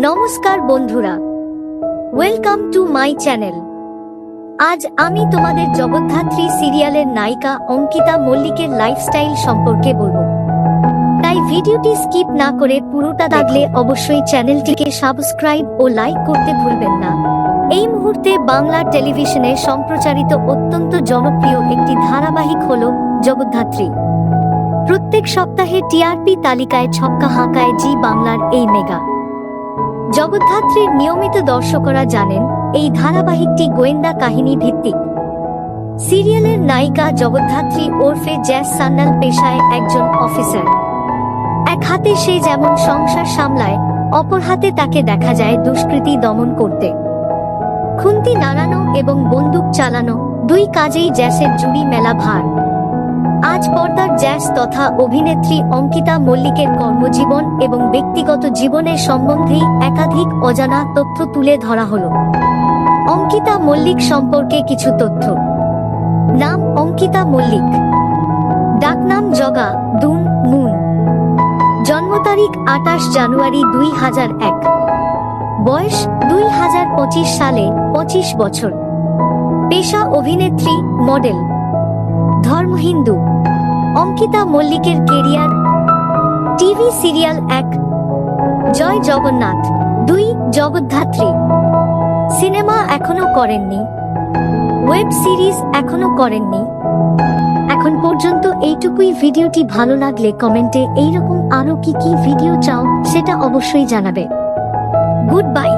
নমস্কার বন্ধুরা, welcome to my channel. আজ আমি তোমাদের জগদ্ধাত্রী সিরিয়ালের নায়িকা অঙ্কিতা মল্লিকের লাইফস্টাইল সম্পর্কে বলবো, তাই ভিডিওটি স্কিপ না করে পুরোটা দেখলে অবশ্যই চ্যানেলটিকে সাবস্ক্রাইব ও লাইক করতে ভুলবেন না। এই মুহূর্তে বাংলা টেলিভিশনে সম্প্রচারিত অত্যন্ত জনপ্রিয় একটি ধারাবাহিক হলো জগদ্ধাত্রী। প্রত্যেক সপ্তাহে টিআরপি তালিকায় ছক্কা হাঁকায় জি বাংলার এই মেগা। জগদ্ধাত্রীর নিয়মিত দর্শকরা জানেন এই ধারাবাহিকটি গোয়েন্দা কাহিনী ভিত্তিক। সিরিয়ালের নায়িকা জগদ্ধাত্রী ওরফে জ্যাস সান্যাল পেশায় একজন অফিসার। এক হাতে সে যেমন সংসার সামলায়, অপর হাতে তাকে দেখা যায় দুষ্কৃতী দমন করতে। খুন্তি নাড়ানো এবং বন্দুক চালানো, দুই কাজেই জ্যাসের জুড়ি মেলা ভার। আজ পর্দার জ্যাস তথা অভিনেত্রী অঙ্কিতা মল্লিকের কর্মজীবন এবং ব্যক্তিগত জীবনের সম্বন্ধেই একাধিক অজানা তথ্য তুলে ধরা হলো। অঙ্কিতা মল্লিক সম্পর্কে কিছু তথ্য। নাম অঙ্কিতা মল্লিক, ডাকনাম জগা, দুন, মুন। জন্ম তারিখ 28 জানুয়ারি 2001। বয়স 2025 সালে 25 বছর। পেশা অভিনেত্রী, মডেল। ধর্ম হিন্দু। অঙ্কিতা মল্লিকের কেরিয়ার: টিভি সিরিয়াল 1 জয় জগন্নাথ, 2 জগদ্ধাত্রী। সিনেমা এখনো করেননি, ওয়েব সিরিজ এখনো করেননি। এখন পর্যন্ত এইটুকুই। ভিডিওটি ভালো লাগলে কমেন্টে এইরকম আরো কি কি ভিডিও চাও সেটা অবশ্যই জানাবে। Good bye.